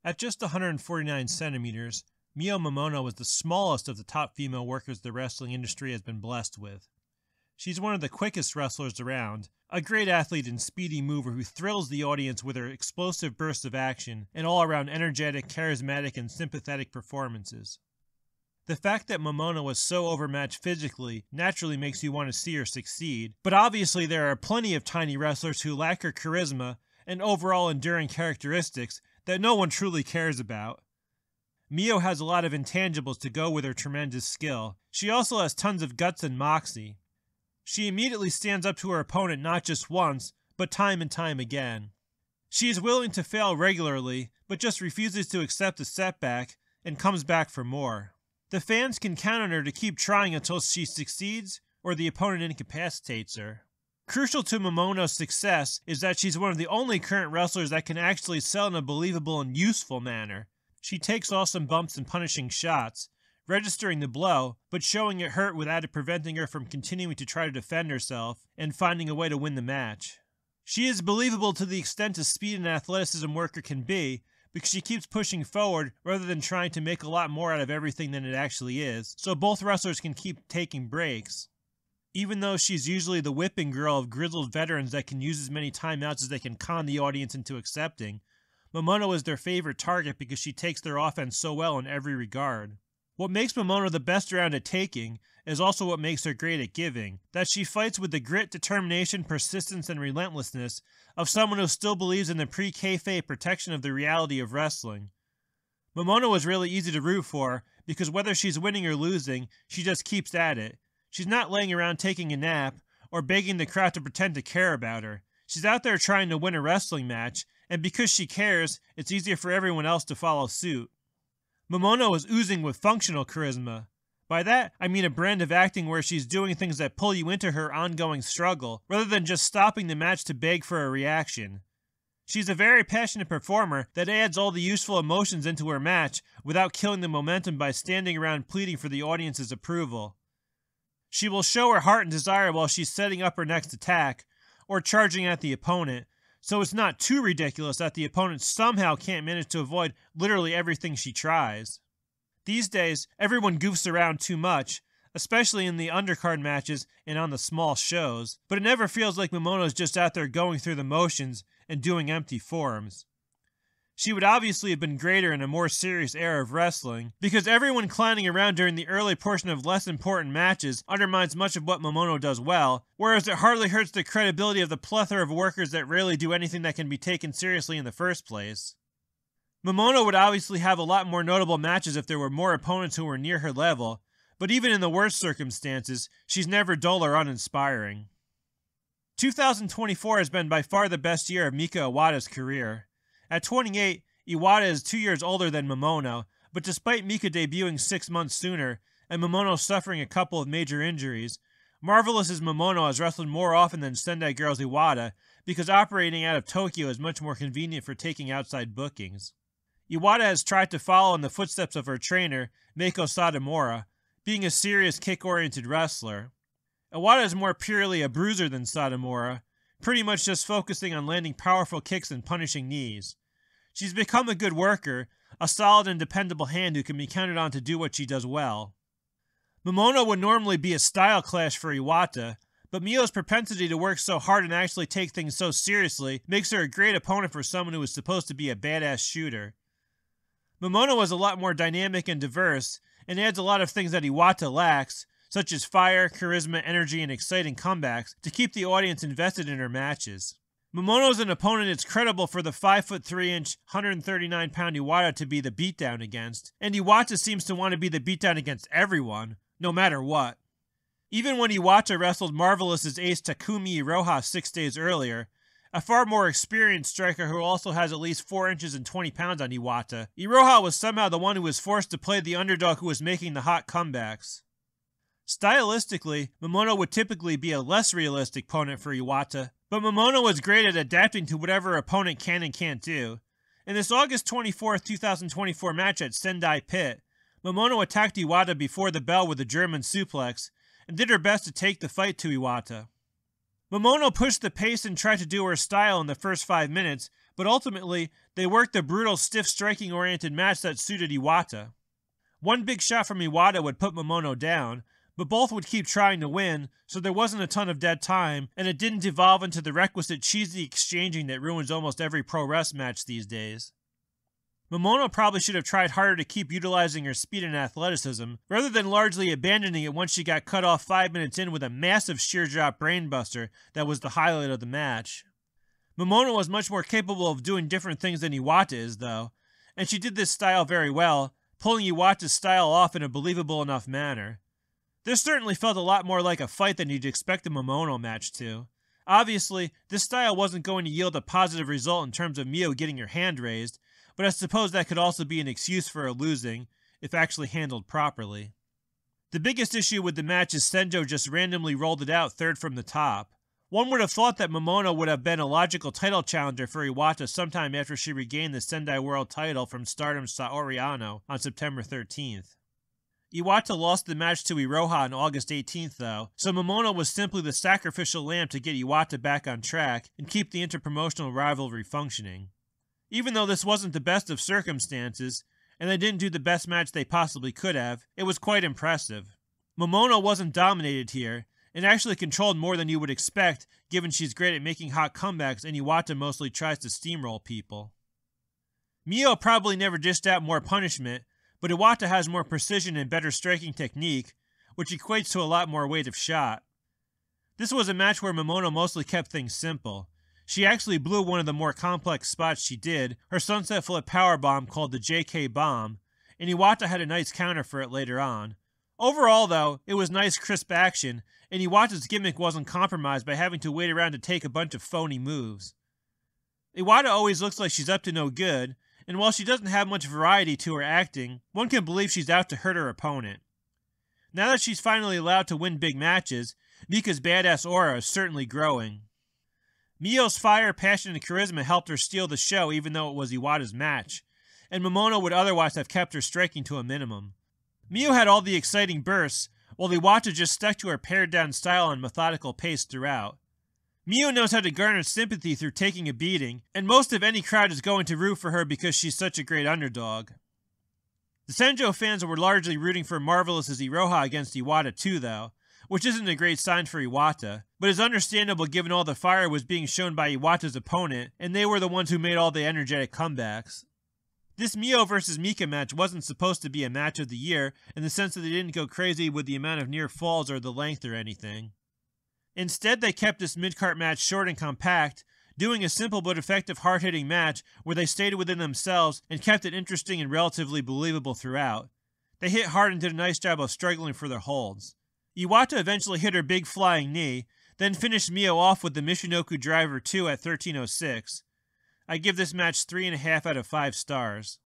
At just 149 centimeters, Mio Momono was the smallest of the top female workers the wrestling industry has been blessed with. She's one of the quickest wrestlers around, a great athlete and speedy mover who thrills the audience with her explosive bursts of action and all-around energetic, charismatic, and sympathetic performances. The fact that Momono was so overmatched physically naturally makes you want to see her succeed, but obviously there are plenty of tiny wrestlers who lack her charisma and overall enduring characteristics that no one truly cares about. Mio has a lot of intangibles to go with her tremendous skill. She also has tons of guts and moxie. She immediately stands up to her opponent not just once, but time and time again. She is willing to fail regularly, but just refuses to accept a setback and comes back for more. The fans can count on her to keep trying until she succeeds or the opponent incapacitates her. Crucial to Momono's success is that she's one of the only current wrestlers that can actually sell in a believable and useful manner. She takes awesome bumps and punishing shots, registering the blow, but showing it hurt without it preventing her from continuing to try to defend herself and finding a way to win the match. She is believable to the extent a speed and athleticism worker can be, because she keeps pushing forward rather than trying to make a lot more out of everything than it actually is, so both wrestlers can keep taking breaks. Even though she's usually the whipping girl of grizzled veterans that can use as many timeouts as they can con the audience into accepting, Momono is their favorite target because she takes their offense so well in every regard. What makes Momono the best around at taking is also what makes her great at giving, that she fights with the grit, determination, persistence, and relentlessness of someone who still believes in the pre-kayfabe protection of the reality of wrestling. Momono is really easy to root for because whether she's winning or losing, she just keeps at it. She's not laying around taking a nap or begging the crowd to pretend to care about her. She's out there trying to win a wrestling match, and because she cares, it's easier for everyone else to follow suit. Momono is oozing with functional charisma. By that, I mean a brand of acting where she's doing things that pull you into her ongoing struggle, rather than just stopping the match to beg for a reaction. She's a very passionate performer that adds all the useful emotions into her match without killing the momentum by standing around pleading for the audience's approval. She will show her heart and desire while she's setting up her next attack, or charging at the opponent, so it's not too ridiculous that the opponent somehow can't manage to avoid literally everything she tries. These days, everyone goofs around too much, especially in the undercard matches and on the small shows, but it never feels like Momono's just out there going through the motions and doing empty forms. She would obviously have been greater in a more serious era of wrestling, because everyone clowning around during the early portion of less important matches undermines much of what Momono does well, whereas it hardly hurts the credibility of the plethora of workers that rarely do anything that can be taken seriously in the first place. Momono would obviously have a lot more notable matches if there were more opponents who were near her level, but even in the worst circumstances, she's never dull or uninspiring. 2024 has been by far the best year of Mika Iwata's career. At 28, Iwata is 2 years older than Momono, but despite Mika debuting 6 months sooner, and Momono suffering a couple of major injuries, Marvelous as Momono has wrestled more often than Sendai Girls Iwata, because operating out of Tokyo is much more convenient for taking outside bookings. Iwata has tried to follow in the footsteps of her trainer, Meiko Satomura, being a serious kick-oriented wrestler. Iwata is more purely a bruiser than Satomura, pretty much just focusing on landing powerful kicks and punishing knees. She's become a good worker, a solid and dependable hand who can be counted on to do what she does well. Momono would normally be a style clash for Iwata, but Mio's propensity to work so hard and actually take things so seriously makes her a great opponent for someone who is supposed to be a badass shooter. Momono is a lot more dynamic and diverse, and adds a lot of things that Iwata lacks, such as fire, charisma, energy, and exciting comebacks, to keep the audience invested in her matches. Momono is an opponent it's credible for the 5'3", 139-pound Iwata to be the beatdown against, and Iwata seems to want to be the beatdown against everyone, no matter what. Even when Iwata wrestled Marvelous's ace Takumi Iroha 6 days earlier, a far more experienced striker who also has at least 4 inches and 20 pounds on Iwata, Iroha was somehow the one who was forced to play the underdog who was making the hot comebacks. Stylistically, Momono would typically be a less realistic opponent for Iwata, but Momono was great at adapting to whatever opponent can and can't do. In this August 24, 2024 match at Sendai PIT, Momono attacked Iwata before the bell with a German suplex, and did her best to take the fight to Iwata. Momono pushed the pace and tried to do her style in the first 5 minutes, but ultimately, they worked the brutal, stiff striking-oriented match that suited Iwata. One big shot from Iwata would put Momono down, but both would keep trying to win, so there wasn't a ton of dead time, and it didn't devolve into the requisite cheesy exchanging that ruins almost every pro wrestling match these days. Momono probably should have tried harder to keep utilizing her speed and athleticism, rather than largely abandoning it once she got cut off 5 minutes in with a massive sheer drop brainbuster that was the highlight of the match. Momono was much more capable of doing different things than Iwata is, though, and she did this style very well, pulling Iwata's style off in a believable enough manner. This certainly felt a lot more like a fight than you'd expect a Momono match to. Obviously, this style wasn't going to yield a positive result in terms of Mio getting her hand raised, but I suppose that could also be an excuse for her losing, if actually handled properly. The biggest issue with the match is Senjo just randomly rolled it out third from the top. One would have thought that Momono would have been a logical title challenger for Iwata sometime after she regained the Sendai World title from Stardom's Saori Ano on September 13th. Iwata lost the match to Iroha on August 18th though, so Momono was simply the sacrificial lamb to get Iwata back on track and keep the interpromotional rivalry functioning. Even though this wasn't the best of circumstances, and they didn't do the best match they possibly could have, it was quite impressive. Momono wasn't dominated here, and actually controlled more than you would expect given she's great at making hot comebacks and Iwata mostly tries to steamroll people. Mio probably never dished out more punishment, but Iwata has more precision and better striking technique, which equates to a lot more weight of shot. This was a match where Momono mostly kept things simple. She actually blew one of the more complex spots she did, her sunset flip powerbomb called the JK Bomb, and Iwata had a nice counter for it later on. Overall, though, it was nice crisp action, and Iwata's gimmick wasn't compromised by having to wait around to take a bunch of phony moves. Iwata always looks like she's up to no good, and while she doesn't have much variety to her acting, one can believe she's out to hurt her opponent. Now that she's finally allowed to win big matches, Mika's badass aura is certainly growing. Mio's fire, passion, and charisma helped her steal the show even though it was Iwata's match, and Momono would otherwise have kept her striking to a minimum. Mio had all the exciting bursts, while Iwata just stuck to her pared-down style and methodical pace throughout. Mio knows how to garner sympathy through taking a beating, and most of any crowd is going to root for her because she's such a great underdog. The Senjo fans were largely rooting for Marvelous as Iroha against Iwata too, though, which isn't a great sign for Iwata, but is understandable given all the fire was being shown by Iwata's opponent, and they were the ones who made all the energetic comebacks. This Mio vs. Mika match wasn't supposed to be a match of the year in the sense that they didn't go crazy with the amount of near falls or the length or anything. Instead, they kept this mid-card match short and compact, doing a simple but effective hard-hitting match where they stayed within themselves and kept it interesting and relatively believable throughout. They hit hard and did a nice job of struggling for their holds. Iwata eventually hit her big flying knee, then finished Mio off with the Michinoku Driver 2 at 13:06. I give this match 3.5 out of 5 stars.